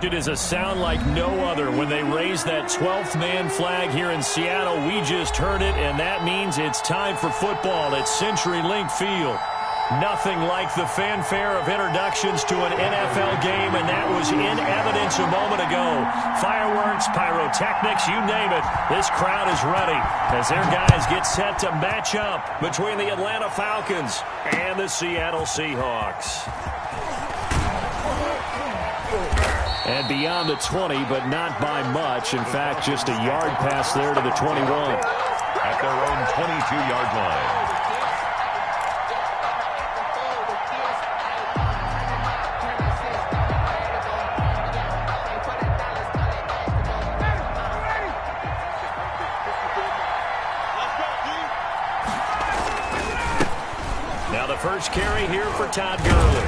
It is a sound like no other when they raise that 12th man flag here in Seattle. We just heard it, and that means it's time for football at CenturyLink Field. Nothing like the fanfare of introductions to an NFL game, and that was in evidence a moment ago. Fireworks, pyrotechnics, you name it. This crowd is ready as their guys get set to match up between the Atlanta Falcons and the Seattle Seahawks. And beyond the 20, but not by much. In fact, just a yard pass there to the 21. At their own 22-yard line. Now the first carry here for Todd Gurley.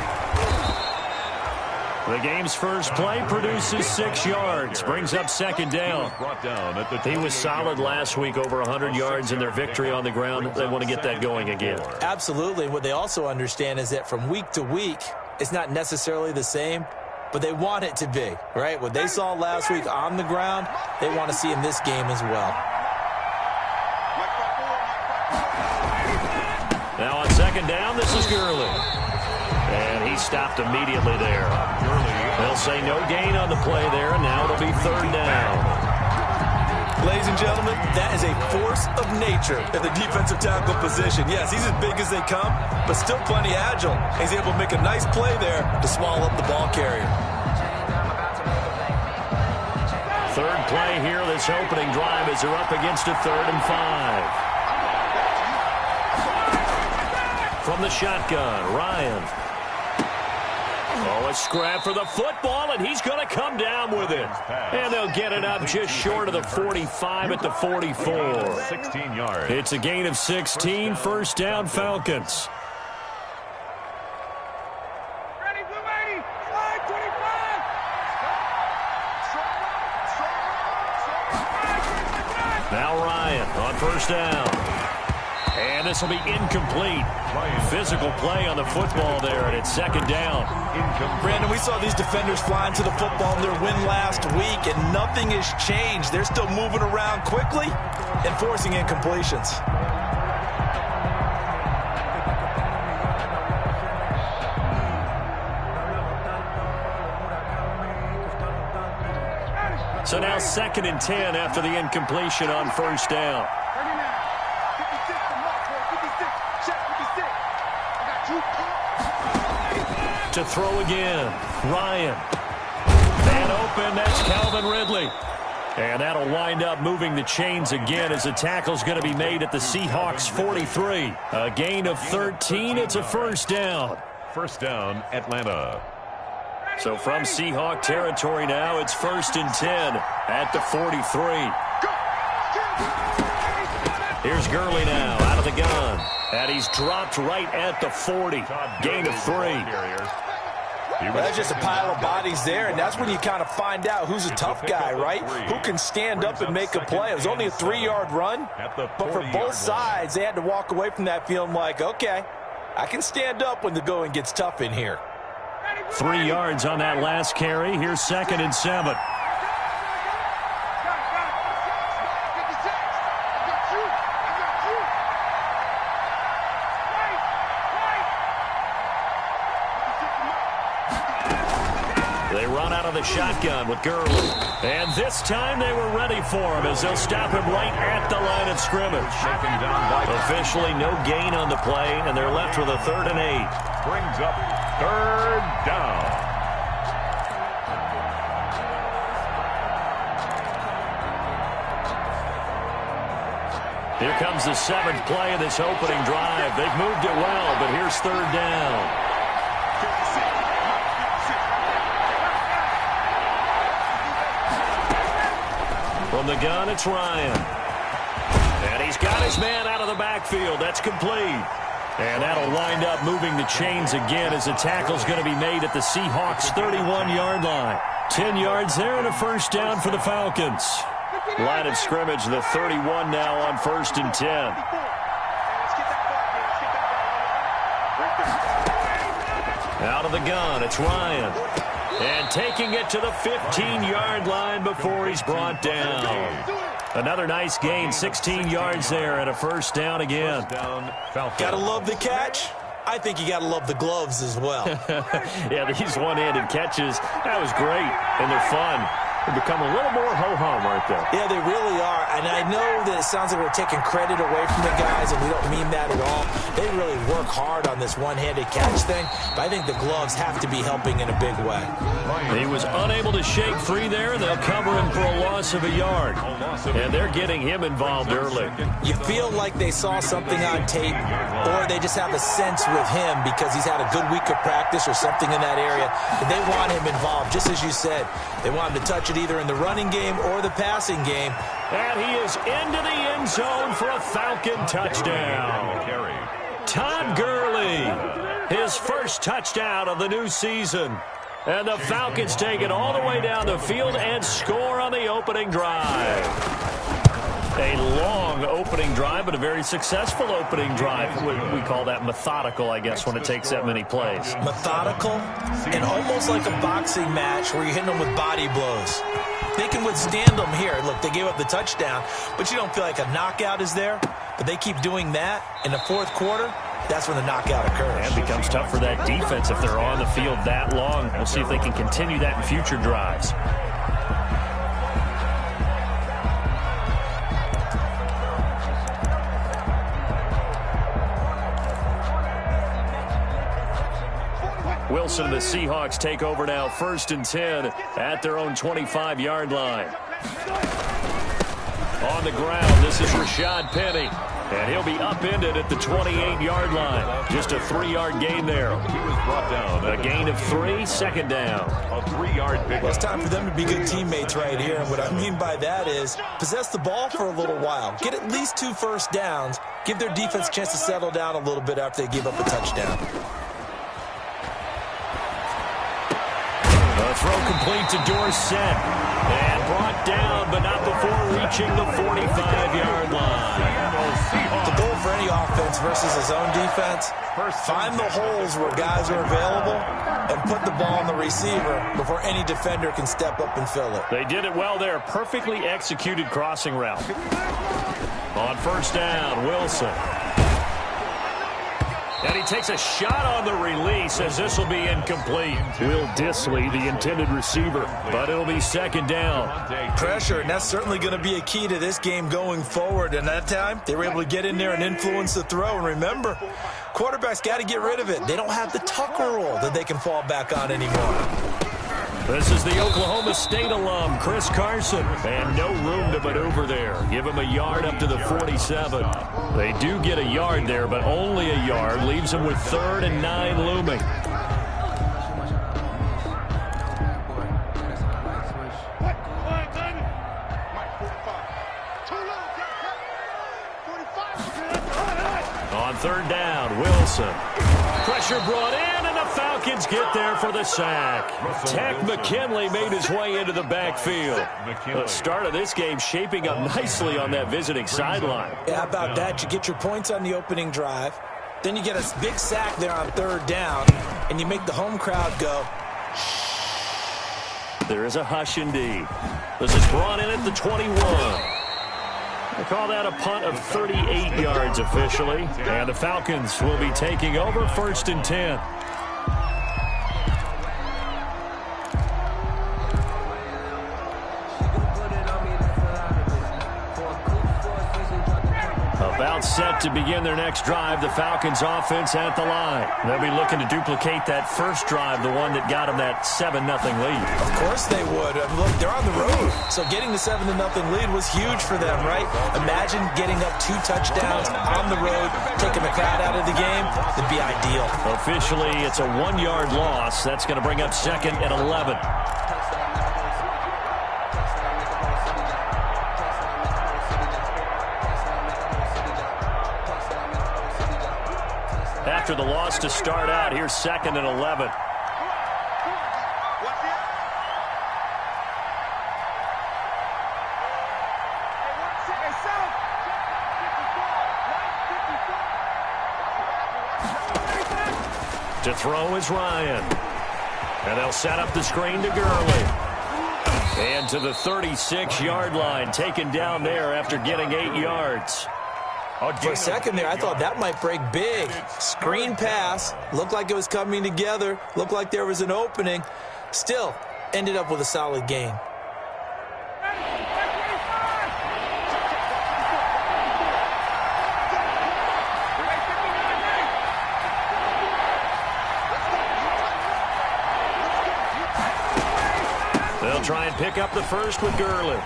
The game's first play produces 6 yards, brings up second down. He was solid last week, over 100 yards in their victory on the ground. They want to get that going again. Absolutely. What they also understand is that from week to week, it's not necessarily the same, but they want it to be, right? What they saw last week on the ground, they want to see in this game as well. Now on second down, this is Gurley. And he stopped immediately there. They'll say no gain on the play there, and now it'll be third down. Ladies and gentlemen, that is a force of nature at the defensive tackle position. Yes, he's as big as they come, but still plenty agile. He's able to make a nice play there to swallow up the ball carrier. Third play here, this opening drive, as they're up against a 3rd and 5. From the shotgun, Ryan. Oh, a scrap for the football, and he's going to come down with it. And they'll get it up just short of the 45 at the 44. 16 yards. It's a gain of 16, first down Falcons. Now Ryan on first down. And this will be incomplete. Physical play on the football there, and it's second down. Brandon, we saw these defenders flying to the football in their win last week, and nothing has changed. They're still moving around quickly and forcing incompletions. So now 2nd and 10 after the incompletion on first down. To throw again, Ryan. Man open, that's Calvin Ridley. And that'll wind up moving the chains again as the tackle's going to be made at the Seahawks 43. A gain of 13, it's a first down. First down, Atlanta. So from Seahawk territory now, it's 1st and 10 at the 43. Here's Gurley now, out of the gun. And he's dropped right at the 40. Gain of 3. Well, that's just a pile of bodies there, and that's when you kind of find out who's a tough guy, right? Who can stand up and make a play. It was only a 3-yard run, but for both sides, they had to walk away from that feeling like, okay, I can stand up when the going gets tough in here. 3 yards on that last carry. Here's 2nd and 7. They run out of the shotgun with Gurley. And this time they were ready for him as they'll stop him right at the line of scrimmage. Officially no gain on the play, and they're left with a 3rd and 8. Brings up 3rd down. Here comes the 7th play of this opening drive. They've moved it well, but here's 3rd down. From the gun, it's Ryan. And he's got his man out of the backfield. That's complete. And that'll wind up moving the chains again as the tackle's going to be made at the Seahawks 31-yard line. 10 yards there and a first down for the Falcons. Line of scrimmage, the 31 now on 1st and 10. Out of the gun, it's Ryan. And taking it to the 15-yard line before he's brought down. Another nice gain, 16 yards there and a first down again. Gotta love the catch. I think you gotta love the gloves as well. Yeah, these one-handed catches, that was great, and they're fun. They become a little more ho-hum, aren't they? Yeah, they really are. And I know that it sounds like we're taking credit away from the guys, and we don't mean that at all. They really work hard on this one-handed catch thing, but I think the gloves have to be helping in a big way. He was unable to shake free there. They'll cover him for a loss of a yard. And they're getting him involved early. You feel like they saw something on tape, or they just have a sense with him because he's had a good week of practice or something in that area. And they want him involved, just as you said. They want him to touch it either in the running game or the passing game. And he is into the end zone for a Falcon touchdown. Todd Gurley, his first touchdown of the new season. And the Falcons take it all the way down the field and score on the opening drive. A long opening drive, but a very successful opening drive. We call that methodical, I guess, when it takes that many plays. Methodical and almost like a boxing match where you're hitting them with body blows. They can withstand them here. Look, they gave up the touchdown, but you don't feel like a knockout is there. But they keep doing that in the fourth quarter. That's when the knockout occurs. And it becomes tough for that defense if they're on the field that long. We'll see if they can continue that in future drives. Wilson and the Seahawks take over now, 1st and 10 at their own 25-yard line. On the ground, this is Rashad Penny. And he'll be upended at the 28-yard line. Just a 3-yard gain there. He was brought down. A gain of 3, second down. A 3-yard pickup. Well, it's time for them to be good teammates right here. And what I mean by that is possess the ball for a little while. Get at least 2 first downs. Give their defense a chance to settle down a little bit after they give up a touchdown. A throw complete to Dorsett. And brought down, but not before reaching the 45-yard line. The goal for any offense versus his own defense, find the holes where guys are available and put the ball on the receiver before any defender can step up and fill it. They did it well there. Perfectly executed crossing route. On first down, Wilson. And he takes a shot on the release as this will be incomplete. Will Dissly, the intended receiver, but it'll be second down. Pressure, and that's certainly going to be a key to this game going forward. And that time, they were able to get in there and influence the throw. And remember, quarterbacks got to get rid of it. They don't have the Tucker rule that they can fall back on anymore. This is the Oklahoma State alum, Chris Carson. And no room to maneuver there. Give him a yard up to the 47. They do get a yard there, but only a yard. Leaves them with 3rd and 9 looming. On 3rd down, Wilson. Pressure brought in, and the Falcons get there for the sack. Tech McKinley made his way into the backfield. The start of this game shaping up nicely on that visiting sideline. Yeah, how about that? You get your points on the opening drive. Then you get a big sack there on 3rd down, and you make the home crowd go. There is a hush indeed. This is brought in at the 21. They call that a punt of 38 yards officially. And the Falcons will be taking over 1st and 10. About set to begin their next drive, the Falcons offense at the line. They'll be looking to duplicate that first drive, the one that got them that 7-0 lead. Of course they would. Look, they're on the road. So getting the 7-0 lead was huge for them, right? Imagine getting up 2 touchdowns on the road, taking the crowd out of the game. It'd be ideal. Officially, it's a 1-yard loss. That's going to bring up 2nd and 11. After the loss to start out, here's 2nd and 11. To throw is Ryan. And they'll set up the screen to Gurley. And to the 36-yard line, taken down there after getting 8 yards. For a second there, I thought that might break big. Screen pass. Looked like it was coming together. Looked like there was an opening. Still, ended up with a solid gain. They'll try and pick up the first with Gurley.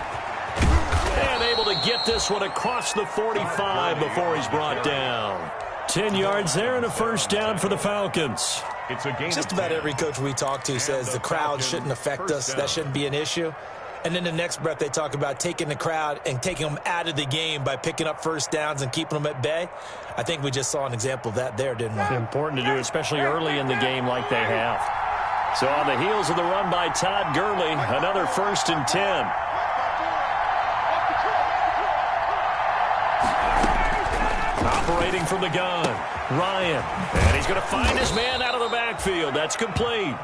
And able to get this one across the 45 before he's brought down. 10 yards there and a first down for the Falcons. Just about every coach we talk to says the crowd shouldn't affect us. That shouldn't be an issue. And then the next breath they talk about taking the crowd and taking them out of the game by picking up first downs and keeping them at bay. I think we just saw an example of that there, didn't we? Important to do, especially early in the game like they have. So on the heels of the run by Todd Gurley, another 1st and 10. Operating from the gun, Ryan. And he's going to find his man out of the backfield. That's complete.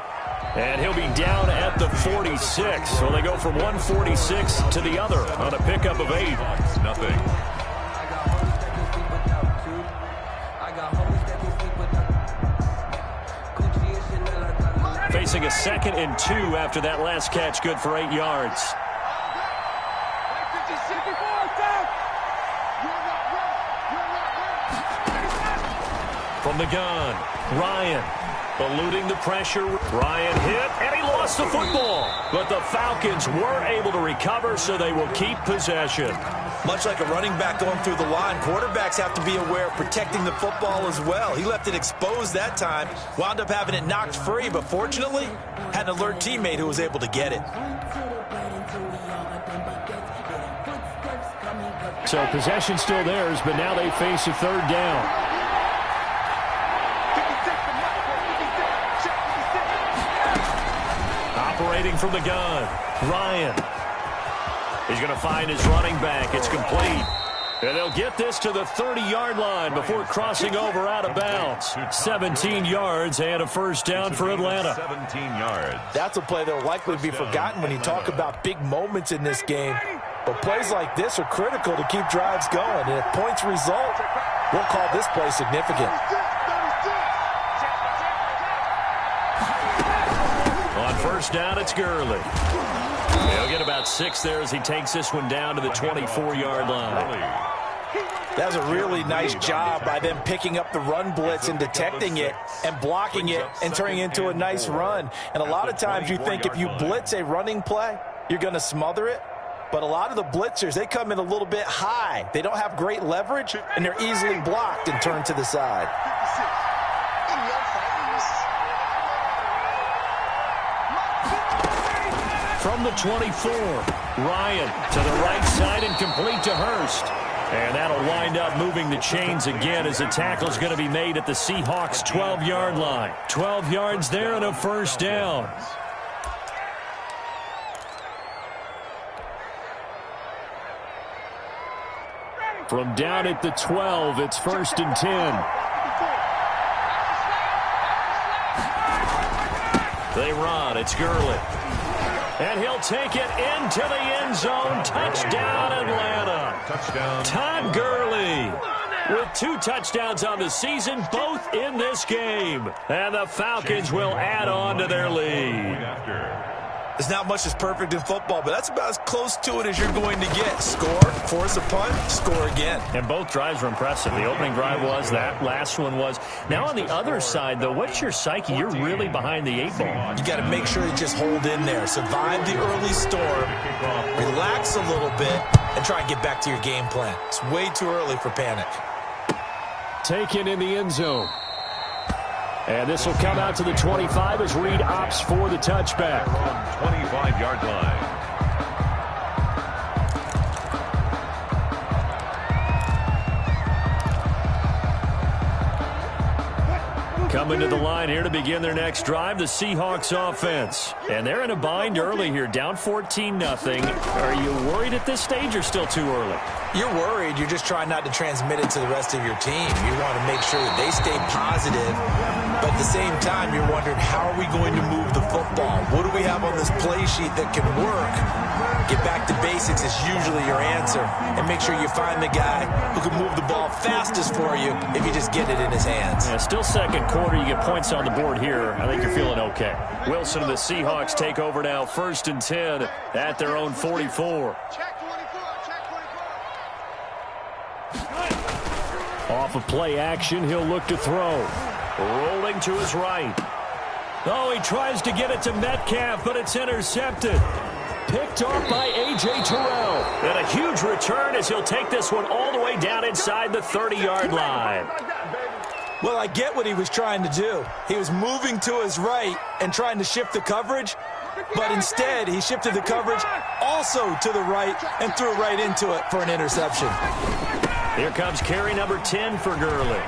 And he'll be down at the 46. So they go from 146 to the other on a pickup of 8. Nothing. Facing a 2nd and 2 after that last catch, good for 8 yards. From the gun, Ryan eluding the pressure. Ryan hit, and he lost the football. But the Falcons were able to recover, so they will keep possession. Much like a running back going through the line, quarterbacks have to be aware of protecting the football as well. He left it exposed that time, wound up having it knocked free, but fortunately, had an alert teammate who was able to get it. So possession still theirs, but now they face a 3rd down. Operating from the gun, Ryan. He's going to find his running back. It's complete. And they'll get this to the 30-yard line before crossing over out of bounds. 17 yards and a first down for Atlanta. 17 yards. That's a play that will likely be forgotten when you talk about big moments in this game. But plays like this are critical to keep drives going. And if points result, we'll call this play significant. On first down, it's Gurley. He'll get about 6 there as he takes this one down to the 24-yard line. That was a really nice job by them picking up the run blitz and detecting it and blocking it and turning it into a nice run. And a lot of times you think if you blitz a running play, you're going to smother it. But a lot of the blitzers, they come in a little bit high. They don't have great leverage, and they're easily blocked and turned to the side. From the 24, Ryan to the right side and complete to Hurst. And that'll wind up moving the chains again as the tackle's going to be made at the Seahawks' 12-yard line. 12 yards there and a first down. From down at the 12, it's 1st and 10. They run. It's Gurley. And he'll take it into the end zone. Touchdown, Atlanta. Touchdown. Todd Gurley with 2 touchdowns on the season, both in this game. And the Falcons will add on to their lead. There's not much that's perfect in football, but that's about as close to it as you're going to get. Score, force a punt, score again. And both drives were impressive. The opening drive was, that last one was. Now on the other side, though, what's your psyche? You're really behind the 8 ball. You got to make sure you just hold in there. Survive the early storm, relax a little bit, and try and get back to your game plan. It's way too early for panic. Taken in the end zone. And this will come out to the 25 as Reed opts for the touchback. 25-yard line. Coming to the line here to begin their next drive, the Seahawks offense. And they're in a bind early here, down 14-0. Are you worried at this stage or still too early? You're worried. You're just trying not to transmit it to the rest of your team. You want to make sure that they stay positive But at the same time, you're wondering, how are we going to move the football? What do we have on this play sheet that can work? Get back to basics is usually your answer. And make sure you find the guy who can move the ball fastest for you if you just get it in his hands. Yeah, still second quarter. You get points on the board here. I think you're feeling okay. Wilson and the Seahawks take over now, 1st and 10 at their own 44. Off of play action, he'll look to throw. Rolling to his right. Oh, he tries to get it to Metcalf, but it's intercepted. Picked off by A.J. Terrell. And a huge return as he'll take this one all the way down inside the 30-yard line. Well, I get what he was trying to do. He was moving to his right and trying to shift the coverage, but instead he shifted the coverage also to the right and threw right into it for an interception. Here comes carry number 10 for Gurley.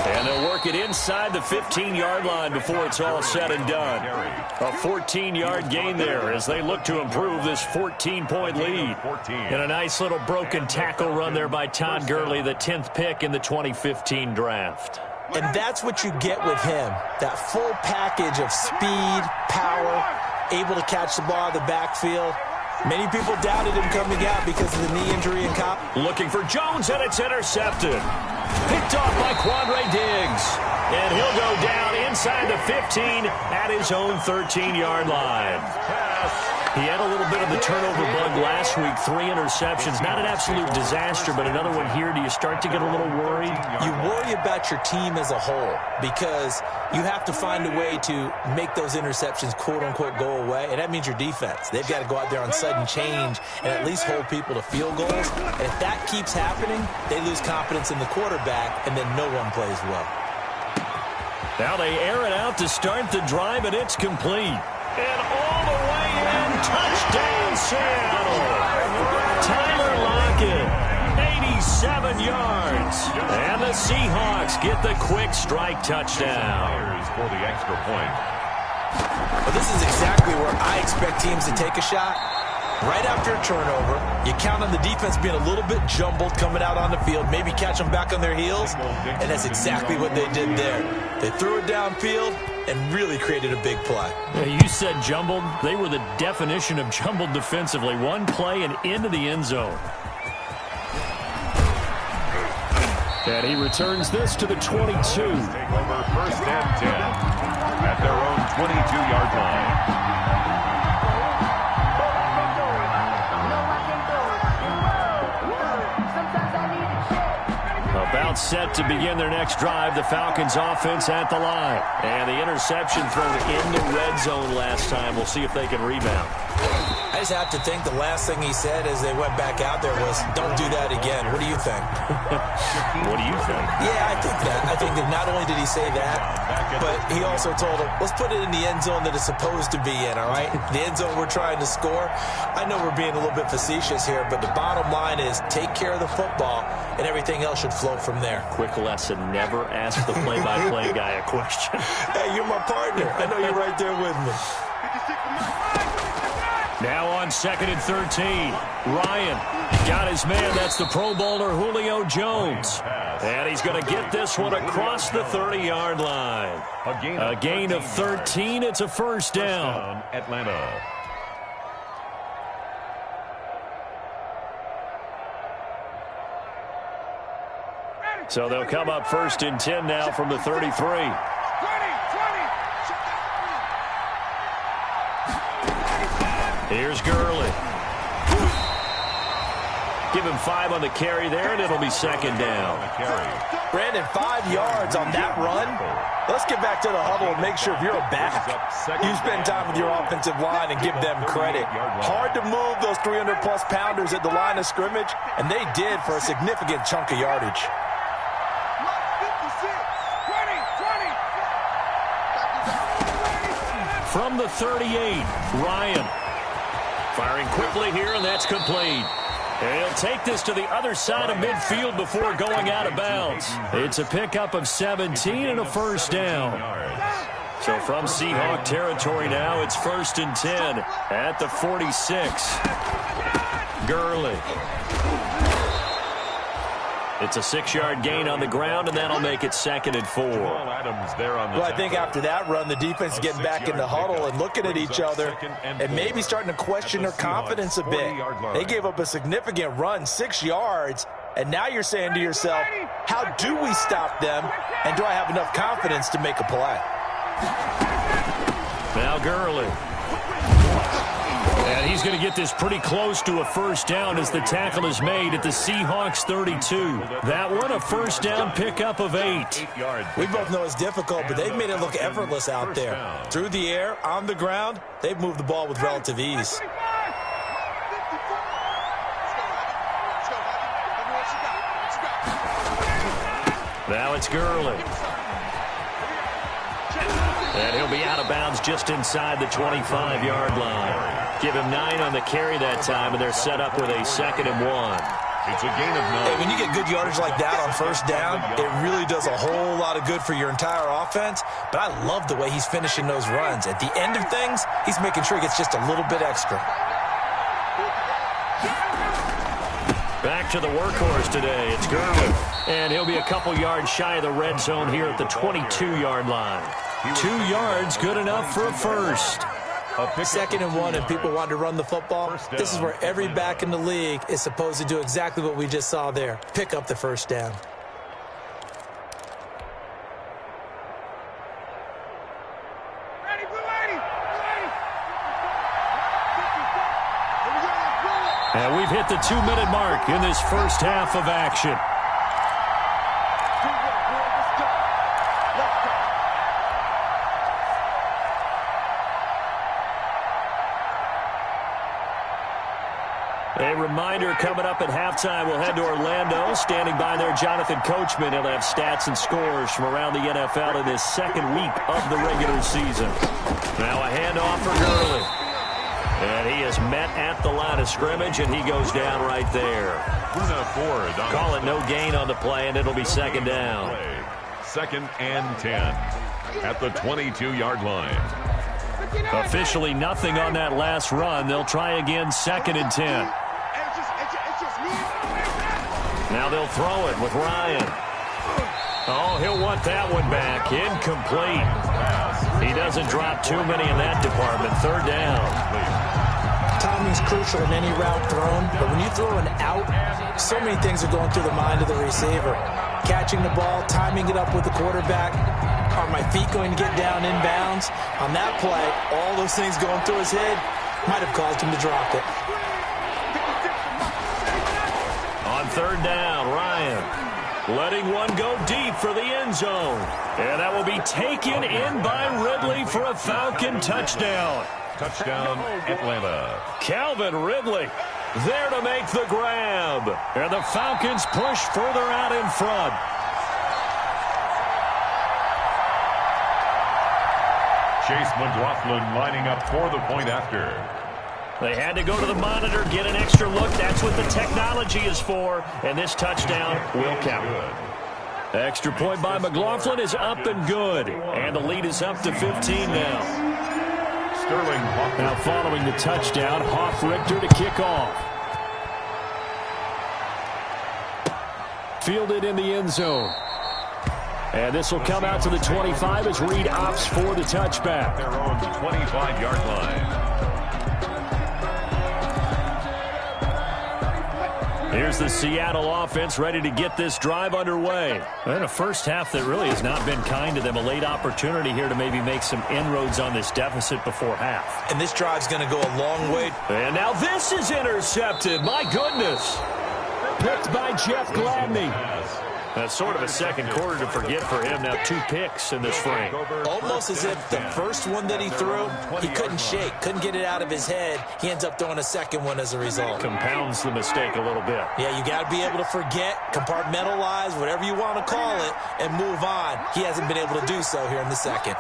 And they'll work it inside the 15-yard line before it's all said and done. A 14-yard gain there as they look to improve this 14-point lead. And a nice little broken tackle run there by Todd Gurley, the 10th pick in the 2015 draft. And that's what you get with him, that full package of speed, power, able to catch the ball out of the backfield. Many people doubted him coming out because of the knee injury in college. Looking for Jones, and it's intercepted. Picked off by Quandre Diggs. And he'll go down inside the 15 at his own 13-yard line. He had a little bit of the turnover bug last week, 3 interceptions. Not an absolute disaster, but another one here. Do you start to get a little worried? You worry about your team as a whole because you have to find a way to make those interceptions, quote-unquote, go away, and that means your defense. They've got to go out there on sudden change and at least hold people to field goals. And if that keeps happening, they lose confidence in the quarterback, and then no one plays well. Now they air it out to start the drive, and it's complete. And all the way in, touchdown Seattle. Tyler Lockett, 87 yards. And the Seahawks get the quick strike touchdown. For the extra point. Well, this is exactly where I expect teams to take a shot. Right after a turnover, you count on the defense being a little bit jumbled coming out on the field, maybe catch them back on their heels, and that's exactly what they did there. They threw it downfield and really created a big play. Yeah, you said jumbled. They were the definition of jumbled defensively. One play and into the end zone. And he returns this to the 22. Over 1st and 10 at their own 22-yard line. About set to begin their next drive. The Falcons offense at the line. And the interception thrown in the red zone last time. We'll see if they can rebound. I just have to think the last thing he said as they went back out there was, don't do that again. What do you think? What do you think? Yeah, I think that. I think that not only did he say that, but he also told him, let's put it in the end zone that it's supposed to be in, all right? The end zone we're trying to score. I know we're being a little bit facetious here, but the bottom line is take care of the football, and everything else should flow from there. Quick lesson, never ask the play-by-play guy a question. Hey, you're my partner. I know you're right there with me. Now on 2nd and 13. Ryan got his man. That's the Pro Bowler Julio Jones. And he's going to get this one across the 30-yard line. A gain of 13. It's a first down. Atlanta. So they'll come up 1st and 10 now from the 33. Here's Gurley. Give him 5 on the carry there, and it'll be 2nd down. Brandon, 5 yards on that run. Let's get back to the huddle and make sure if you're a back, you spend time with your offensive line and give them credit. Hard to move those 300-plus pounders at the line of scrimmage, and they did for a significant chunk of yardage. From the 38, Ryan. Firing quickly here, and that's complete. And he'll take this to the other side of midfield before going out of bounds. It's a pickup of 17 and a first down. So from Seahawk territory now, it's 1st and 10 at the 46. Gurley. It's a 6-yard gain on the ground, and that'll make it 2nd and 4. Well, I think after that run, the defense is getting back in the huddle and looking at each other and maybe starting to question their confidence a bit. They gave up a significant run, 6 yards, and now you're saying to yourself, how do we stop them, and do I have enough confidence to make a play? Now Gurley. And he's going to get this pretty close to a first down as the tackle is made at the Seahawks 32. That one, a first down pickup of 8. We both know it's difficult, but they've made it look effortless out there. Through the air, on the ground, they've moved the ball with relative ease. Now it's Gurley. And he'll be out of bounds just inside the 25-yard line. Give him 9 on the carry that time, and they're set up with a 2nd and 1. It's a gain of 9. Hey, when you get good yardage like that on first down, it really does a whole lot of good for your entire offense. But I love the way he's finishing those runs. At the end of things, he's making sure he gets just a little bit extra. Back to the workhorse today. It's Gurley. And he'll be a couple yards shy of the red zone here at the 22-yard line. 2 yards, good enough for a first. 2nd and 1, and people want to run the football. This is where every back in the league is supposed to do exactly what we just saw there. Pick up the first down. And we've hit the 2-minute mark in this first half of action. A reminder coming up at halftime, we'll head to Orlando. Standing by there, Jonathan Coachman. He'll have stats and scores from around the NFL in his 2nd week of the regular season. Now a handoff for Gurley. And he is met at the line of scrimmage, and he goes down right there. Call it no gain on the play, and it'll be 2nd down. 2nd and 10 at the 22-yard line. Officially nothing on that last run. They'll try again, 2nd and 10. Now they'll throw it with Ryan. Oh, he'll want that one back. Incomplete. He doesn't drop too many in that department. 3rd down. Timing's crucial in any route thrown, but when you throw an out, so many things are going through the mind of the receiver. Catching the ball, timing it up with the quarterback. Are my feet going to get down inbounds? On that play, all those things going through his head might have caused him to drop it. On 3rd down, Ryan letting one go deep for the end zone. And that will be taken in by Ridley for a Falcon touchdown. Touchdown, Atlanta. Calvin Ridley there to make the grab. And the Falcons push further out in front. Chase McLaughlin lining up for the point after. They had to go to the monitor, get an extra look. That's what the technology is for. And this touchdown will count. Extra point by McLaughlin is up and good. And the lead is up to 15 now. Sterling Hoff. Now following the touchdown, Hoff-Richter to kick off. Fielded in the end zone. And this will come out to the 25 as Reed opts for the touchback. Their own 25-yard line. Here's the Seattle offense ready to get this drive underway. And a first half that really has not been kind to them. A late opportunity here to maybe make some inroads on this deficit before half. And this drive's going to go a long way. And now this is intercepted. My goodness. Picked by Jeff Gladney. That's sort of a second quarter to forget for him. Now 2 picks in this frame. Almost as if the first one that he threw, he couldn't shake, couldn't get it out of his head. He ends up throwing a second one as a result. Compounds the mistake a little bit. Yeah, you got to be able to forget, compartmentalize, whatever you want to call it, and move on. He hasn't been able to do so here in the second.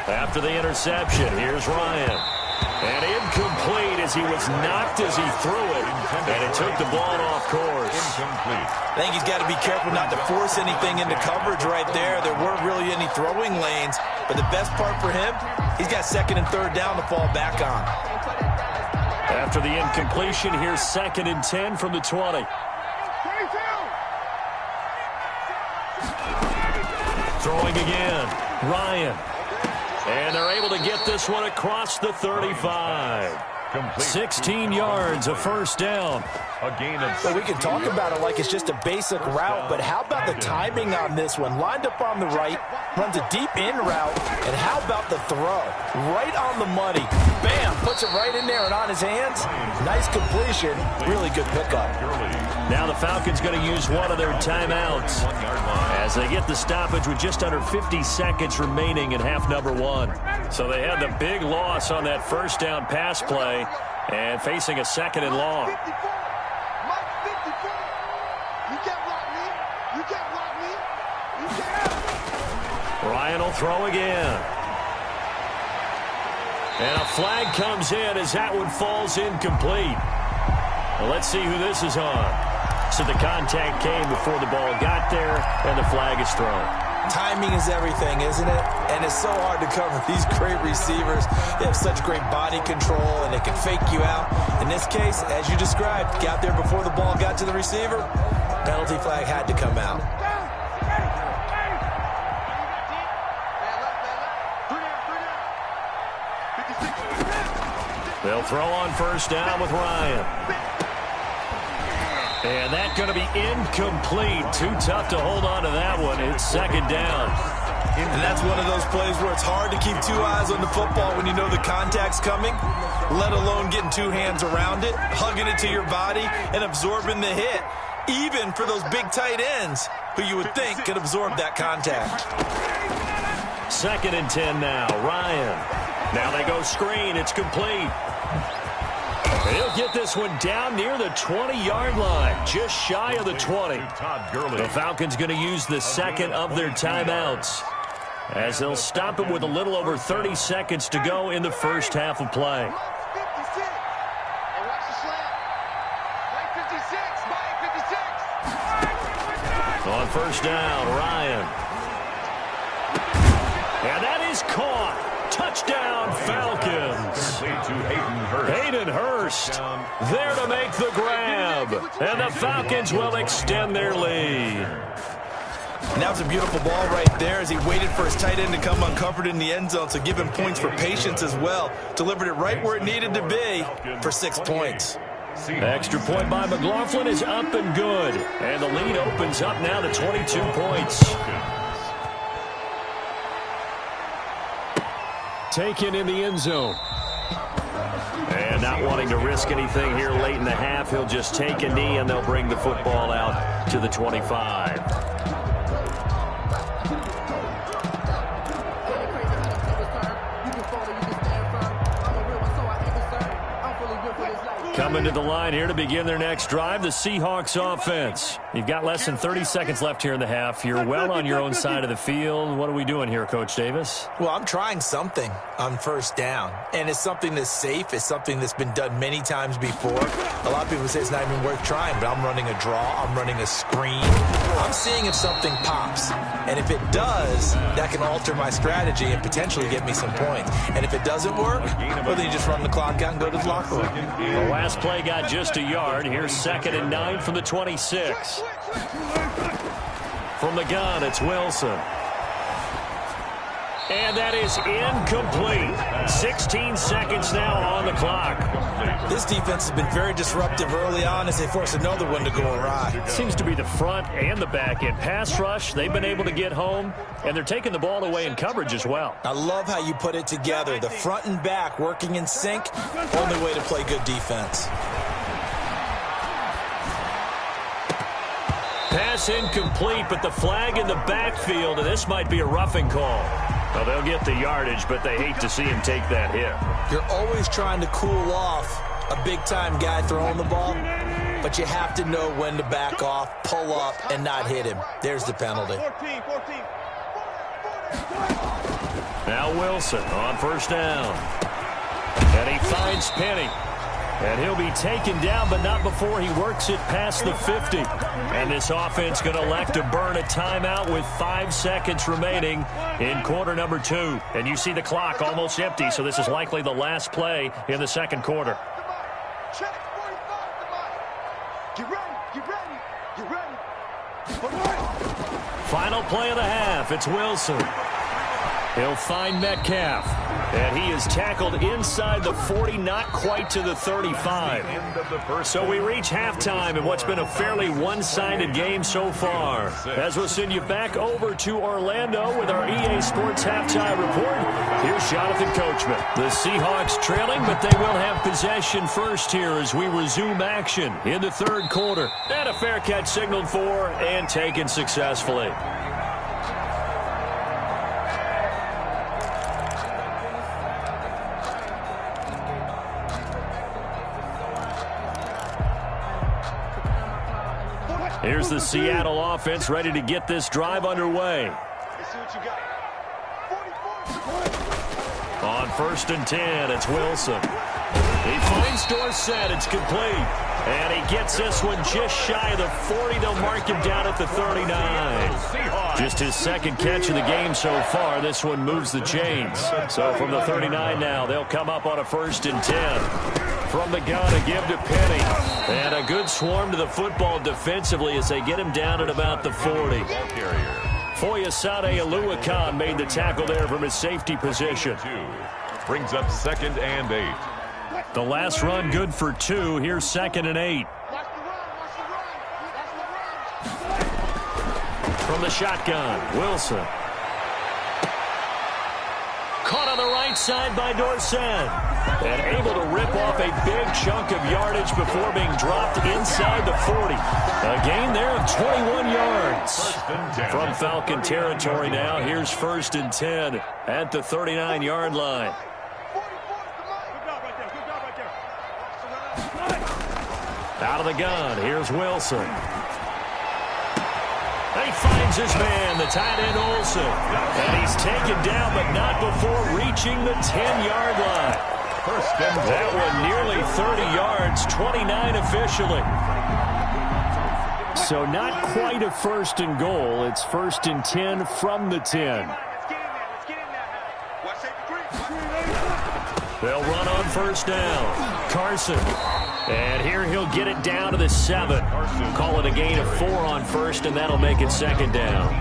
After the interception, here's Ryan. And incomplete as he was knocked as he threw it. And it took the ball off course. Incomplete. I think he's got to be careful not to force anything into coverage right there. There weren't really any throwing lanes. But the best part for him, he's got 2nd and 3rd down to fall back on. After the incompletion, here's 2nd and 10 from the 20. Throwing again, Ryan. And they're able to get this one across the 35. 16 yards, a first down. Well, we can talk about it like it's just a basic route, but how about the timing on this one? Lined up on the right, runs a deep in route, and how about the throw? Right on the money. Bam, puts it right in there and on his hands. Nice completion, really good pickup. Now the Falcons going to use one of their timeouts as they get the stoppage with just under 50 seconds remaining in half number 1. So they had the big loss on that first down pass play and facing a 2nd and long. Ryan will throw again. And a flag comes in as that one falls incomplete. Well, let's see who this is on. So the contact came before the ball got there, and the flag is thrown. Timing is everything, isn't it? And it's so hard to cover these great receivers. They have such great body control, and they can fake you out. In this case, as you described, got there before the ball got to the receiver. Penalty flag had to come out. They'll throw on first down with Ryan. And that's going to be incomplete. Too tough to hold on to that one. It's 2nd down. And that's one of those plays where it's hard to keep 2 eyes on the football when you know the contact's coming, let alone getting 2 hands around it, hugging it to your body, and absorbing the hit, even for those big tight ends who you would think could absorb that contact. 2nd and 10 now. Ryan. Now they go screen. It's complete. He'll get this one down near the 20-yard line, just shy of the 20. The Falcons going to use the 2nd of their timeouts as they'll stop him with a little over 30 seconds to go in the first half of play. On first down, Ryan. And that is caught. Touchdown, Falcons. Hayden Hurst there to make the grab. And the Falcons will extend their lead. And that was a beautiful ball right there as he waited for his tight end to come uncovered in the end zone, so give him points for patience as well. Delivered it right where it needed to be for 6 points. Extra point by McLaughlin is up and good. And the lead opens up now to 22 points. Taken in the end zone. And not wanting to risk anything here late in the half, he'll just take a knee and they'll bring the football out to the 25. Coming to the line here to begin their next drive, the Seahawks offense. You've got less than 30 seconds left here in the half. You're well on your own side of the field. What are we doing here, Coach Davis? Well, I'm trying something on first down, and it's something that's safe. It's something that's been done many times before. A lot of people say it's not even worth trying, but I'm running a draw. I'm running a screen. I'm seeing if something pops, and if it does, that can alter my strategy and potentially get me some points. And if it doesn't work, well, then you just run the clock out and go to the locker room. The last play got just a yard. Here's 2nd and 9 from the 26. From the gun, it's Wilson. And that is incomplete. 16 seconds now on the clock. This defense has been very disruptive early on as they force another one to go awry. Seems to be the front and the back end. Pass rush, they've been able to get home, and they're taking the ball away in coverage as well. I love how you put it together. The front and back working in sync, only way to play good defense. Pass incomplete, but the flag in the backfield, and this might be a roughing call. Well, they'll get the yardage, but they hate to see him take that hit. You're always trying to cool off a big-time guy throwing the ball, but you have to know when to back off, pull up, and not hit him. There's the penalty. Now Wilson on first down. And he finds Penny. And he'll be taken down, but not before he works it past the 50. And this offense going to elect to burn a timeout with 5 seconds remaining in quarter number 2. And you see the clock almost empty, so this is likely the last play in the second quarter. Check. 45 to Get ready. Get ready. Get ready. Final play of the half. It's Wilson. He'll find Metcalf. And he is tackled inside the 40, not quite to the 35. So we reach halftime in what's been a fairly one-sided game so far. As we'll send you back over to Orlando with our EA Sports Halftime Report, here's Jonathan Coachman. The Seahawks trailing, but they will have possession first here as we resume action in the third quarter. And a fair catch signaled for and taken successfully. Here's the Seattle offense ready to get this drive underway. On 1st and 10, it's Wilson. He finds Dorsett. It's complete. And he gets this one just shy of the 40. They'll mark him down at the 39. Just his second catch of the game so far. This one moves the chains. So from the 39 now, they'll come up on a 1st and 10. From the gun, a give to Penny. And a good swarm to the football defensively as they get him down at about the 40. Foyesade Aluakan made the tackle there from his safety position. Brings up 2nd and 8. The last run good for 2. Here's 2nd and 8. From the shotgun, Wilson. Caught on the right side by Dorsett. And able to rip off a big chunk of yardage before being dropped inside the 40. A gain there of 21 yards. From Falcon territory now, here's 1st and 10 at the 39-yard line. Out of the gun, here's Wilson. He finds his man, the tight end Olsen. And he's taken down, but not before reaching the 10-yard line. That one nearly 30 yards, 29 officially. So not quite a 1st and goal. It's 1st and 10 from the 10. They'll run on 1st down. Carson. And here he'll get it down to the 7. Call it a gain of 4 on 1st, and that'll make it 2nd down.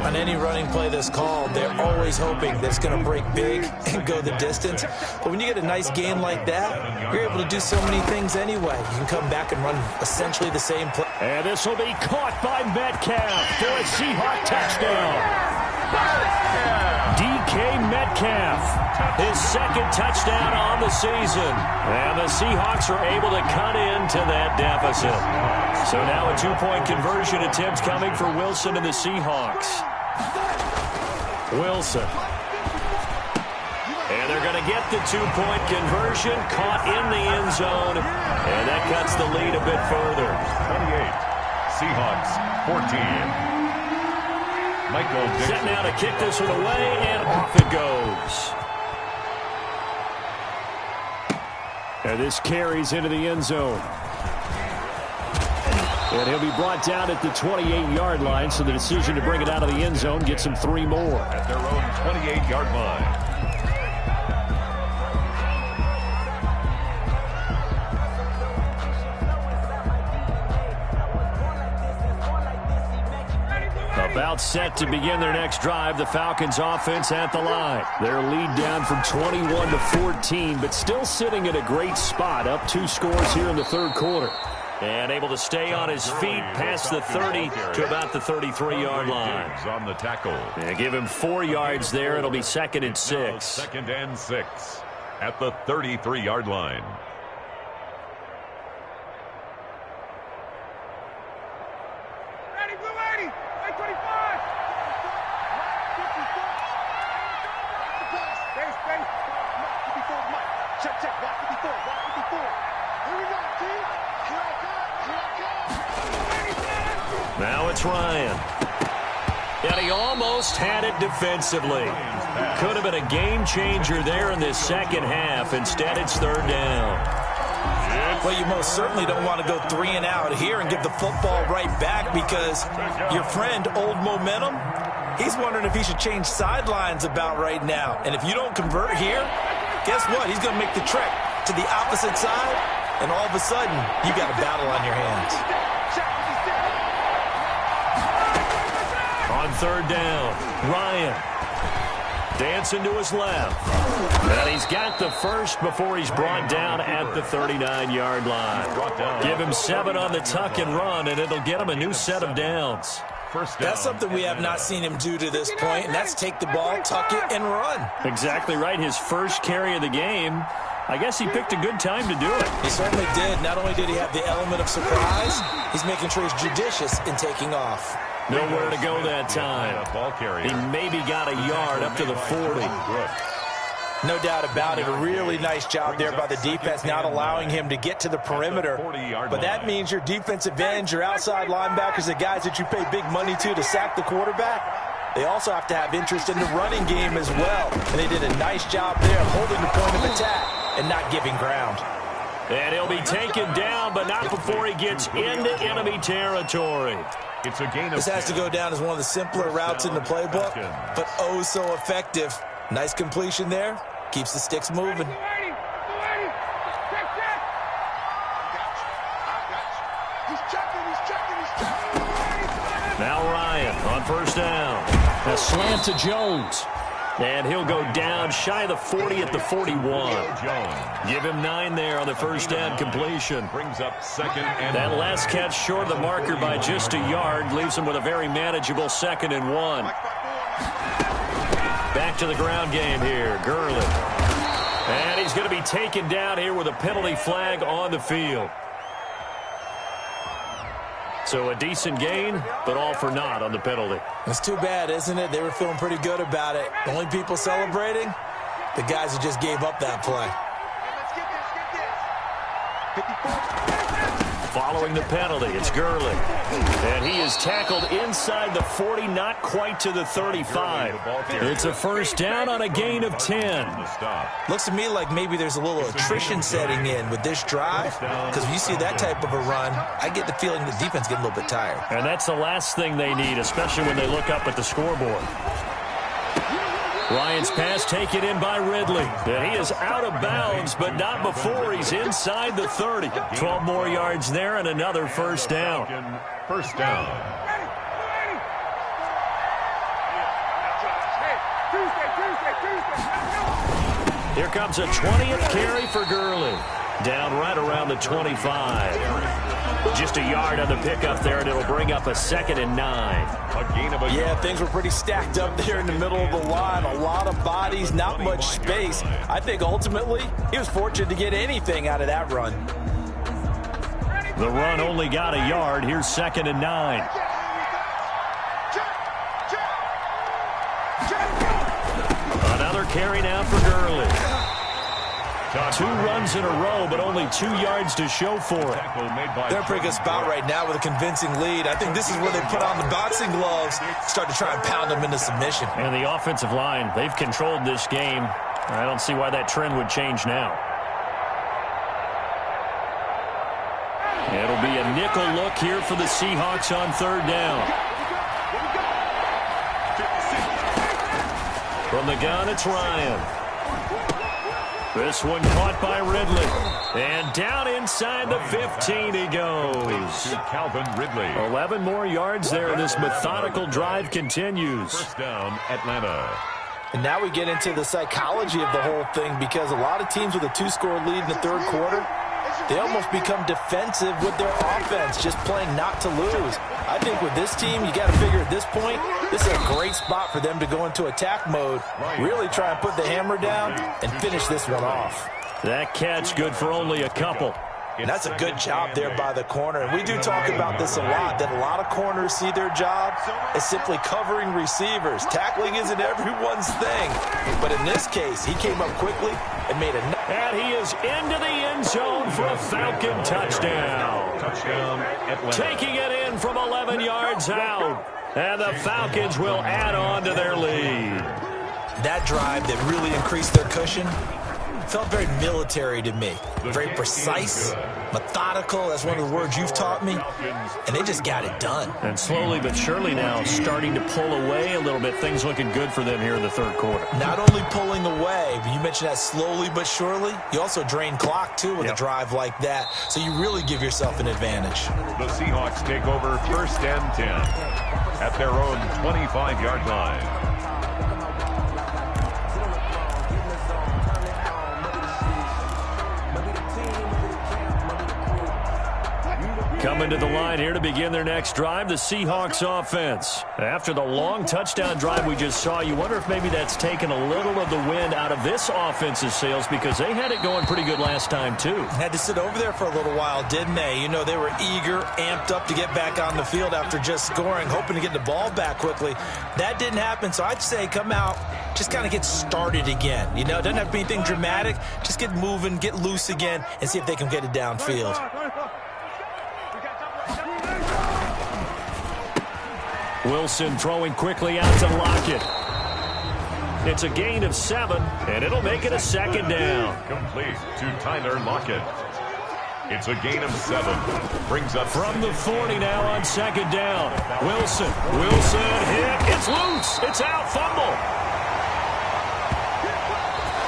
On any running play that's called, they're always hoping that it's going to break big and go the distance. But when you get a nice gain like that, you're able to do so many things anyway. You can come back and run essentially the same play. And this will be caught by Metcalf for a Seahawk touchdown. DK Metcalf, his 2nd touchdown on the season. And the Seahawks are able to cut into that deficit. So now a 2-point conversion attempt coming for Wilson and the Seahawks. Wilson. And they're going to get the 2-point conversion, caught in the end zone. And that cuts the lead a bit further. 28, Seahawks 14. Michael Dixon. Set now to kick this one away, and off it goes. And this carries into the end zone. And he'll be brought down at the 28-yard line, so the decision to bring it out of the end zone gets him 3 more. At their own 28-yard line. About set to begin their next drive, the Falcons offense at the line. Their lead down from 21 to 14, but still sitting at a great spot, up 2 scores here in the third quarter. And able to stay on his feet past the 30 to about the 33-yard line. On the tackle. And give him 4 yards there. It'll be 2nd and 6. 2nd and 6 at the 33-yard line. Now it's Ryan. And he almost had it defensively. Could have been a game changer there in this second half. Instead, it's 3rd down. Well, you most certainly don't want to go 3 and out here and give the football right back, because your friend, Old Momentum, he's wondering if he should change sidelines about right now. And if you don't convert here, guess what? He's going to make the trek to the opposite side and all of a sudden, you got a battle on your hands. On third down, Ryan dancing to his left. And he's got the first before he's brought down at the 39-yard line. Give him 7 on the tuck and run, and it'll get him a new set of downs. That's something we have not seen him do to this point, and that's take the ball, tuck it, and run. Exactly right. His first carry of the game. I guess he picked a good time to do it. He certainly did. Not only did he have the element of surprise, he's making sure he's judicious in taking off. Nowhere to go that time. He maybe got a yard up to the 40. No doubt about it. A really nice job there by the defense, not allowing him to get to the perimeter. But that means your defensive ends, your outside linebackers, the guys that you pay big money to sack the quarterback, they also have to have interest in the running game as well. And they did a nice job there of holding the point of attack and not giving ground. And he'll be taken down, but not before he gets into enemy territory. It's a gain of this has to go down as one of the simpler routes in the playbook, but oh so effective. Nice completion there. Keeps the sticks moving. Now Ryan on first down. A slant to Jones. And he'll go down shy of the 40 at the 41. Give him 9 there on the first down completion. Brings up second and that last catch short of the marker by just a yard leaves him with a very manageable 2nd and 1. Back to the ground game here. Gurley. And he's going to be taken down here with a penalty flag on the field. So a decent gain, but all for naught on the penalty. It's too bad, isn't it? They were feeling pretty good about it. The only people celebrating, the guys who just gave up that play. Following the penalty, it's Gurley. And he is tackled inside the 40, not quite to the 35. It's a first down on a gain of 10. Looks to me like maybe there's a little attrition setting in with this drive, because if you see that type of a run, I get the feeling the defense getting a little bit tired. And that's the last thing they need, especially when they look up at the scoreboard. Ryan's pass taken in by Ridley. And he is out of bounds, but not before he's inside the 30. 12 more yards there and another first down. First down. Here comes a 20th carry for Gurley. Down right around the 25. Just a yard on the pickup there, and it'll bring up a 2nd and 9. Yeah, things were pretty stacked up there in the middle of the line. A lot of bodies, not much space. I think ultimately he was fortunate to get anything out of that run. The run only got a yard. Here's 2nd and 9. Another carry now for Gurley. 2 runs in a row, but only 2 yards to show for it. They're in a pretty good spot right now with a convincing lead. I think this is where they put on the boxing gloves, start to try and pound them into submission. And the offensive line, they've controlled this game. I don't see why that trend would change now. It'll be a nickel look here for the Seahawks on third down. From the gun, it's Ryan. This one caught by Ridley. And down inside the 15 he goes. Calvin Ridley. 11 more yards there. This methodical drive continues. First down, Atlanta. And now we get into the psychology of the whole thing, because a lot of teams with a 2-score lead in the third quarter, they almost become defensive with their offense, just playing not to lose. I think with this team, you got to figure at this point, this is a great spot for them to go into attack mode, really try and put the hammer down and finish this one off. That catch good for only a couple. And that's a good job there by the corner. And we do talk about this a lot, that a lot of corners see their job as simply covering receivers. Tackling isn't everyone's thing. But in this case, he came up quickly and made a... And he is into the end zone for a Falcon touchdown. Touchdown, Atlanta. Taking it in from 11 yards out. And the Falcons will add on to their lead. That drive that really increased their cushion, felt very military to me. Very precise, methodical. That's one of the words you've taught me. And they just got it done. And slowly but surely now starting to pull away a little bit. Things looking good for them here in the third quarter. Not only pulling away, but you mentioned that slowly but surely. You also drain clock, too, with a drive like that. So you really give yourself an advantage. The Seahawks take over 1st and 10 at their own 25-yard line. Coming to the line here to begin their next drive, the Seahawks offense. After the long touchdown drive we just saw, you wonder if maybe that's taken a little of the wind out of this offense's sails because they had it going pretty good last time, too. Had to sit over there for a little while, didn't they? You know, they were eager, amped up to get back on the field after just scoring, hoping to get the ball back quickly. That didn't happen, so I'd say come out, just kind of get started again. You know, it doesn't have to be anything dramatic. Just get moving, get loose again, and see if they can get it downfield. Wilson throwing quickly out to Lockett. It's a gain of 7, and it'll make it a 2nd down. Complete to Tyler Lockett. It's a gain of 7. Brings up from the 40 now on 2nd down. Wilson hit. It's loose. It's out. Fumble.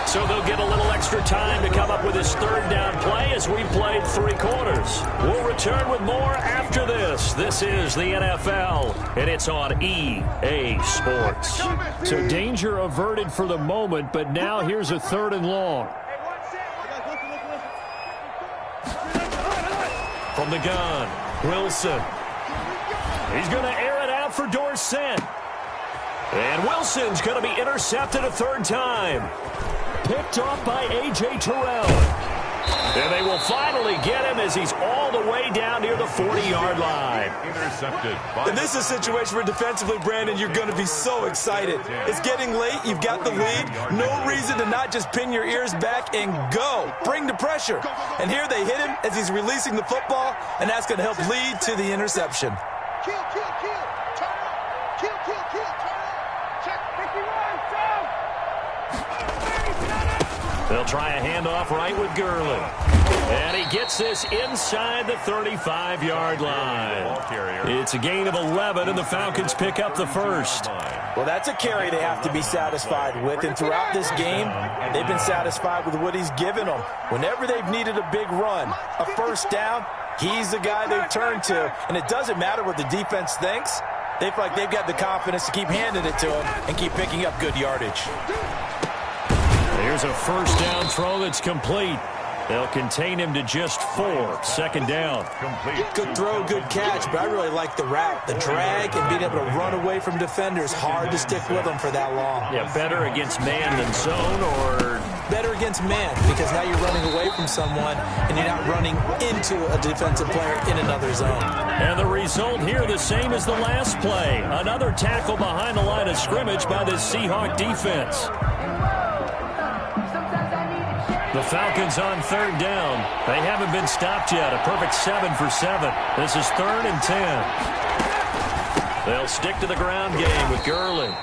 So they'll get a little extra time to come up with his 3rd down play as we played 3 quarters. We'll return with more after this. This is the NFL, and it's on EA Sports. So danger averted for the moment, but now here's a 3rd and long. From the gun, Wilson. He's going to air it out for Dorsett. And Wilson's going to be intercepted a 3rd time. Picked off by A.J. Terrell. And they will finally get him as he's all the way down near the 40-yard line. Intercepted. And this is a situation where defensively, Brandon, you're going to be so excited. It's getting late. You've got the lead. No reason to not just pin your ears back and go. Bring the pressure. And here they hit him as he's releasing the football, and that's going to help lead to the interception. Kill. Turn up. Kill. Turn up. Check. 51. Down. They'll try a handoff right with Gurley. And he gets this inside the 35-yard line. It's a gain of 11, and the Falcons pick up the 1st. Well, that's a carry they have to be satisfied with. And throughout this game, they've been satisfied with what he's given them. Whenever they've needed a big run, a 1st down, he's the guy they've turned to. And it doesn't matter what the defense thinks. They feel like they've got the confidence to keep handing it to him and keep picking up good yardage. Here's a 1st down throw that's complete. They'll contain him to just 4. 2nd down. Complete. Good throw, good catch, but I really like the route. The drag and being able to run away from defenders. Hard to stick with them for that long. Yeah, better against man than zone, or better against man, because now you're running away from someone and you're not running into a defensive player in another zone. And the result here the same as the last play. Another tackle behind the line of scrimmage by the Seahawk defense. The Falcons on 3rd down. They haven't been stopped yet. A perfect 7 for 7. This is 3rd and 10. They'll stick to the ground game with Gurley.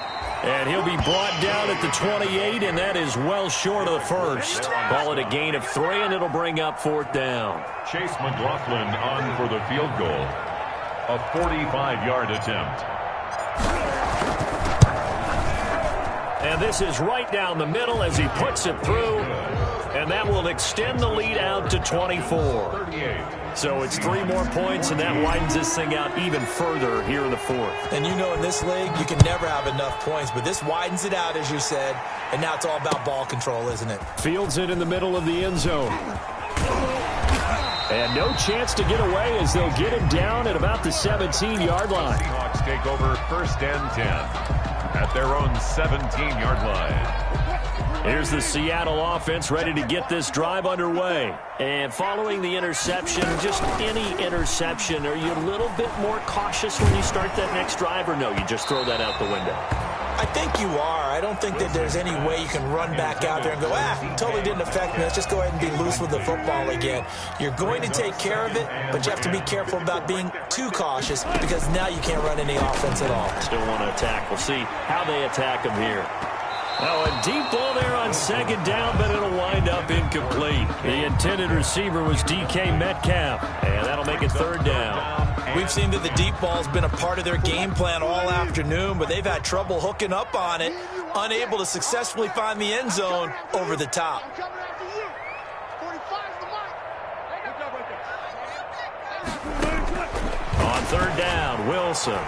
And he'll be brought down at the 28, and that is well short of the 1st. Call it a gain of 3, and it'll bring up 4th down. Chase McLaughlin on for the field goal. A 45-yard attempt. And this is right down the middle as he puts it through. And that will extend the lead out to 24. So it's 3 more points, and that widens this thing out even further here in the 4th. And you know in this league, you can never have enough points, but this widens it out, as you said, and now it's all about ball control, isn't it? Fields it in the middle of the end zone. And no chance to get away as they'll get him down at about the 17-yard line. Seahawks take over 1st and 10 at their own 17-yard line. Here's the Seattle offense ready to get this drive underway. And following the interception, just any interception, are you a little bit more cautious when you start that next drive, or no, you just throw that out the window? I think you are. I don't think that there's any way you can run back out there and go, totally didn't affect me. Let's just go ahead and be loose with the football again. You're going to take care of it, but you have to be careful about being too cautious because now you can't run any offense at all. Still want to attack. We'll see how they attack him here. Now a deep ball there on second down, but it'll wind up incomplete. The intended receiver was DK Metcalf, and that'll make it third down. We've seen that the deep ball's been a part of their game plan all afternoon, but they've had trouble hooking up on it, unable to successfully find the end zone over the top. On third down, Wilson.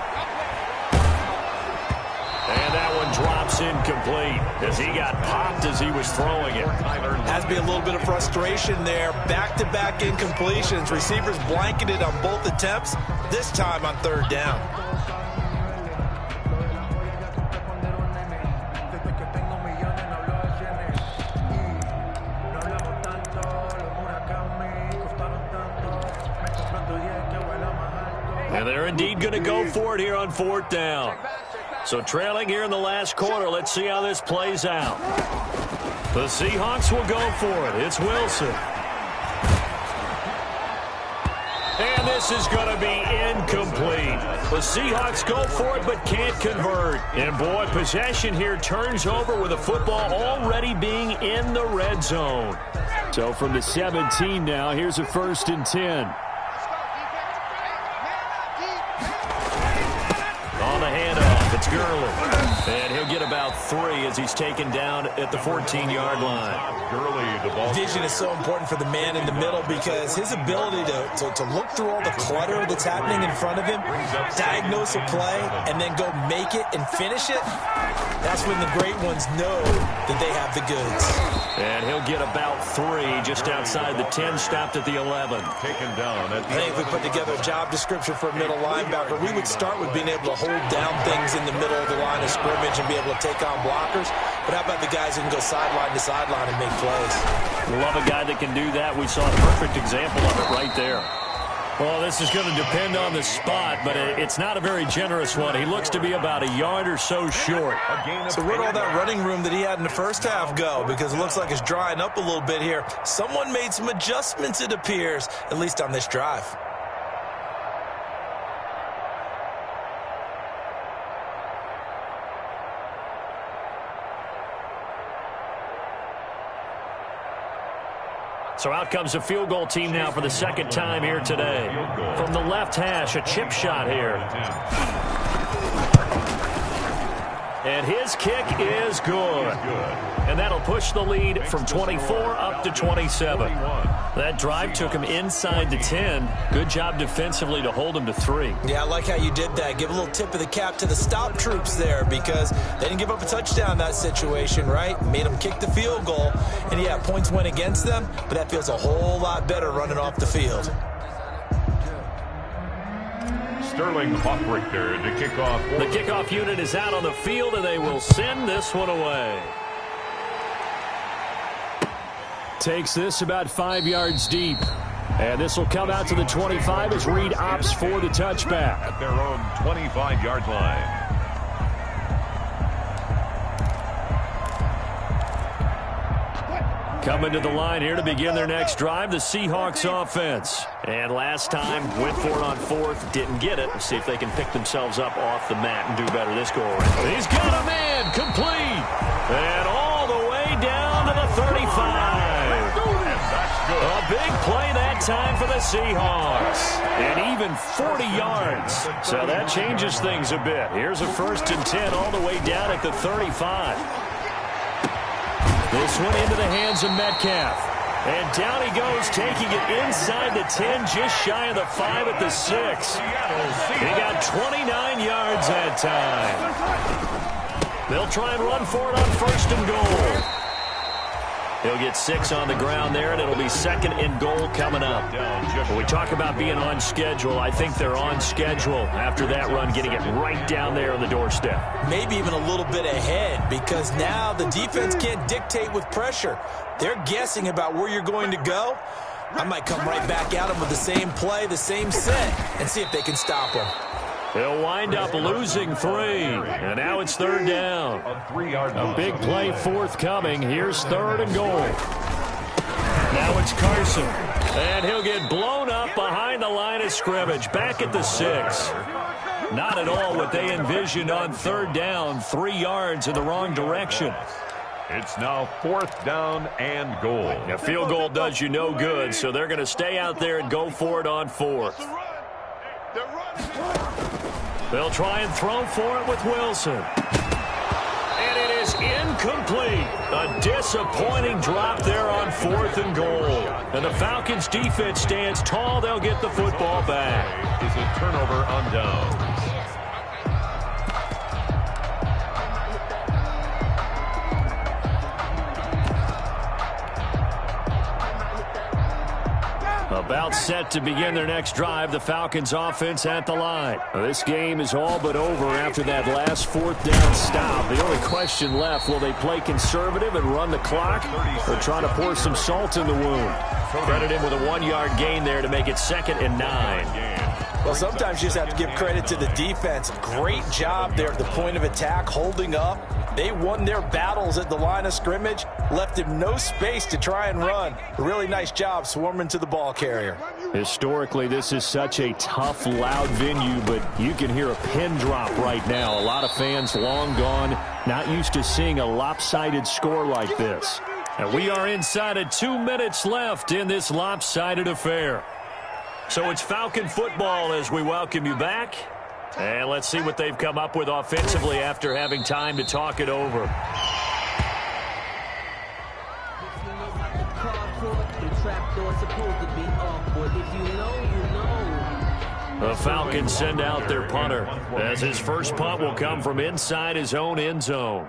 And that one drops incomplete as he got popped as he was throwing it. Has to be a little bit of frustration there. Back-to-back incompletions. Receivers blanketed on both attempts, this time on third down. And they're indeed going to go for it here on fourth down. So trailing here in the last quarter, let's see how this plays out. The Seahawks will go for it. It's Wilson. And this is going to be incomplete. The Seahawks go for it but can't convert. And boy, possession here turns over with the football already being in the red zone. So from the 17 now, here's a 1st and 10. On the handoff, it's Gurley. And he'll get about 3 as he's taken down at the 14-yard line. Vision is so important for the man in the middle because his ability to look through all the clutter that's happening in front of him, diagnose a play, and then go make it and finish it, that's when the great ones know that they have the goods. And he'll get about 3 just outside the 10, stopped at the 11. Taken down. I think if we put together a job description for a middle linebacker, we would start with being able to hold down things in the middle of the line of scrimmage and be able to take on blockers. But how about the guys who can go sideline to sideline and make plays? Love a guy that can do that. We saw a perfect example of it right there. Well, this is going to depend on the spot, but it's not a very generous one. He looks to be about a yard or so short. So where'd all that running room that he had in the first half go? Because it looks like it's drying up a little bit here. Someone made some adjustments, it appears, at least on this drive. So out comes a field goal team now for the second time here today. From the left hash, a chip shot here. And his kick is good. And that'll push the lead from 24 up to 27. That drive took him inside the 10. Good job defensively to hold him to 3. Yeah, I like how you did that. Give a little tip of the cap to the stop troops there because they didn't give up a touchdown in that situation, right? Made them kick the field goal. And, yeah, points went against them, but that feels a whole lot better running off the field. Sterling Hoffrichter to kick off. The kickoff unit is out on the field, and they will send this one away. Takes this about 5 yards deep. And this will come out to the 25 as Reed opts for the touchback. At their own 25-yard line. Coming to the line here to begin their next drive, the Seahawks offense. And last time, went for it on 4th, didn't get it. Let's see if they can pick themselves up off the mat and do better this go around. He's got a man, complete. And all the way down to the 35. A big play that time for the Seahawks. And even 40 yards. So that changes things a bit. Here's a 1st and 10 all the way down at the 35. This one into the hands of Metcalf. And down he goes, taking it inside the 10, just shy of the 5 at the 6. He got 29 yards that time. They'll try and run for it on 1st and goal. He'll get 6 on the ground there, and it'll be 2nd and goal coming up. When we talk about being on schedule, I think they're on schedule after that run, getting it right down there on the doorstep. Maybe even a little bit ahead because now the defense can't dictate with pressure. They're guessing about where you're going to go. I might come right back at them with the same play, the same set, and see if they can stop them. They'll wind up losing 3, and now it's 3rd down. A big play forthcoming. Here's 3rd and goal. Now it's Carson, and he'll get blown up behind the line of scrimmage, back at the 6. Not at all what they envisioned on 3rd down, 3 yards in the wrong direction. It's now 4th down and goal. A field goal does you no good, so they're going to stay out there and go for it on 4th. They'll try and throw for it with Wilson. And it is incomplete. A disappointing drop there on 4th and goal. And the Falcons defense stands tall. They'll get the football back. Is a turnover on downs. About set to begin their next drive, the Falcons offense at the line. This game is all but over after that last 4th down stop. The only question left, will they play conservative and run the clock or try to pour some salt in the wound? Credit him with a 1-yard gain there to make it 2nd and 9. Well, sometimes you just have to give credit to the defense. Great job there at the point of attack, holding up. They won their battles at the line of scrimmage, left him no space to try and run. A really nice job swarming to the ball carrier. Historically, this is such a tough, loud venue, but you can hear a pin drop right now. A lot of fans long gone, not used to seeing a lopsided score like this. And we are inside of 2 minutes left in this lopsided affair. So it's Falcon football as we welcome you back. And let's see what they've come up with offensively after having time to talk it over. The Falcons send out their punter as his first punt will come from inside his own end zone.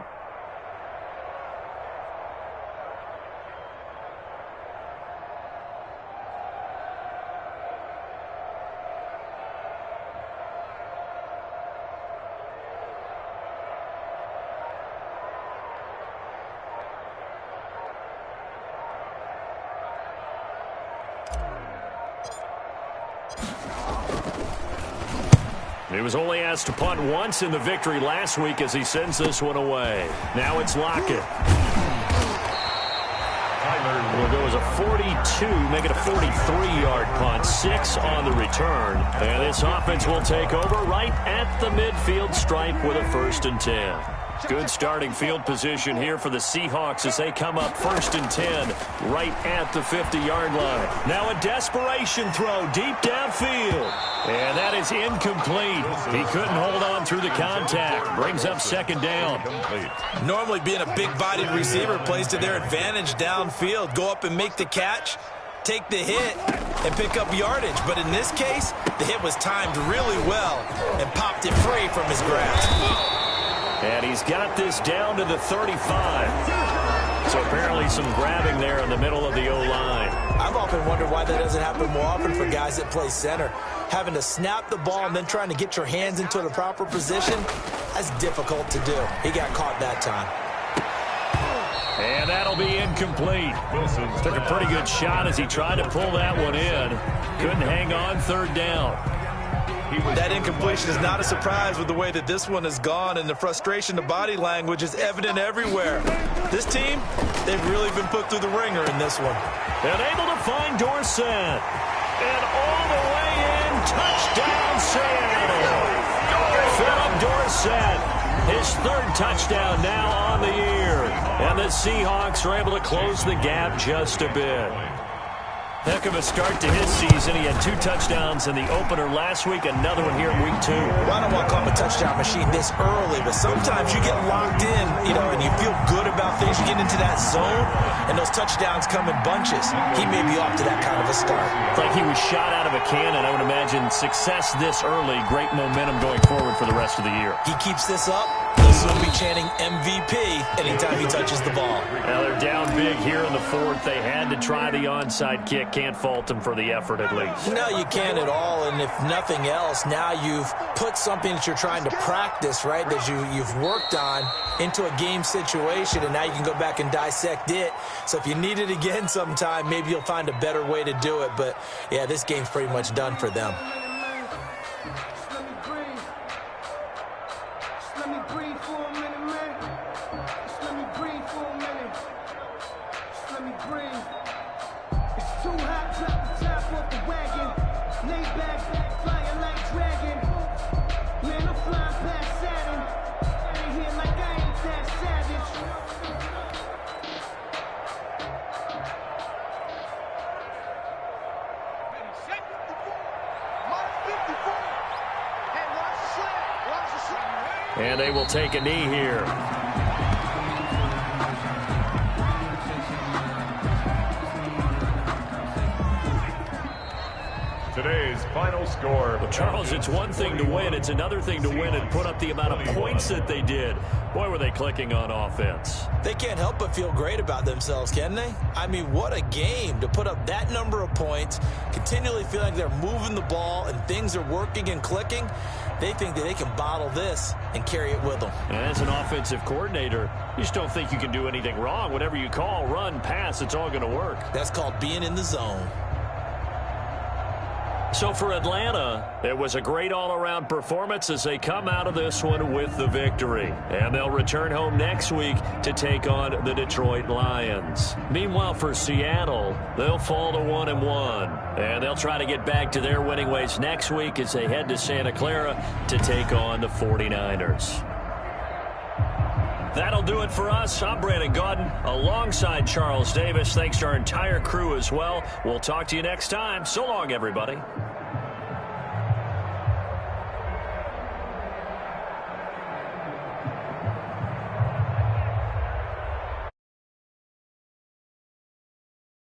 He was only asked to punt once in the victory last week as he sends this one away. Now it's Lockett. Will go as a 42, make it a 43-yard punt, 6 on the return. And this offense will take over right at the midfield stripe with a 1st and 10. Good starting field position here for the Seahawks as they come up 1st and 10 right at the 50-yard line. Now a desperation throw deep downfield. And that is incomplete. He couldn't hold on through the contact. Brings up 2nd down. Normally being a big-bodied receiver plays to their advantage downfield. Go up and make the catch, take the hit, and pick up yardage. But in this case, the hit was timed really well and popped it free from his grasp. And he's got this down to the 35. So apparently some grabbing there in the middle of the O-line. I've often wondered why that doesn't happen more often for guys that play center. Having to snap the ball and then trying to get your hands into the proper position, that's difficult to do. He got caught that time. And that'll be incomplete. Took a pretty good shot as he tried to pull that one in. Couldn't hang on 3rd down. That incompletion is not a surprise with the way that this one has gone, and the frustration, the body language is evident everywhere. This team, they've really been put through the ringer in this one. And able to find Dorsett. And all the way in, touchdown Seattle. Philip Dorsett, his 3rd touchdown now on the year. And the Seahawks are able to close the gap just a bit. Heck of a start to his season. He had 2 touchdowns in the opener last week, another one here in week 2. Well, I don't want to call him a touchdown machine this early, but sometimes you get locked in, and you feel good about things. You get into that zone, and those touchdowns come in bunches. He may be off to that kind of a start. It's like he was shot out of a cannon. I would imagine success this early, great momentum going forward for the rest of the year. He keeps this up, he'll soon be chanting MVP anytime he touches the ball. Now they're down big here in the 4th. They had to try the onside kick. Can't fault them for the effort at least. No, you can't at all, and if nothing else, now you've put something that you're trying to practice, right, that you've worked on into a game situation, and now you can go back and dissect it. So if you need it again sometime, maybe you'll find a better way to do it. But, yeah, this game's pretty much done for them. And they will take a knee here. Today's final score. Well, Charles, it's one thing to win. It's another thing to win and put up the amount of points that they did. Boy, were they clicking on offense. They can't help but feel great about themselves, can they? I mean, what a game to put up that number of points, continually feel like they're moving the ball and things are working and clicking. They think that they can bottle this and carry it with them. And as an offensive coordinator, you just don't think you can do anything wrong. Whatever you call, run, pass, it's all going to work. That's called being in the zone. So for Atlanta, it was a great all-around performance as they come out of this one with the victory. And they'll return home next week to take on the Detroit Lions. Meanwhile, for Seattle, they'll fall to 1-1. And they'll try to get back to their winning ways next week as they head to Santa Clara to take on the 49ers. That'll do it for us. I'm Brandon Gaudin alongside Charles Davis. Thanks to our entire crew as well. We'll talk to you next time. So long, everybody.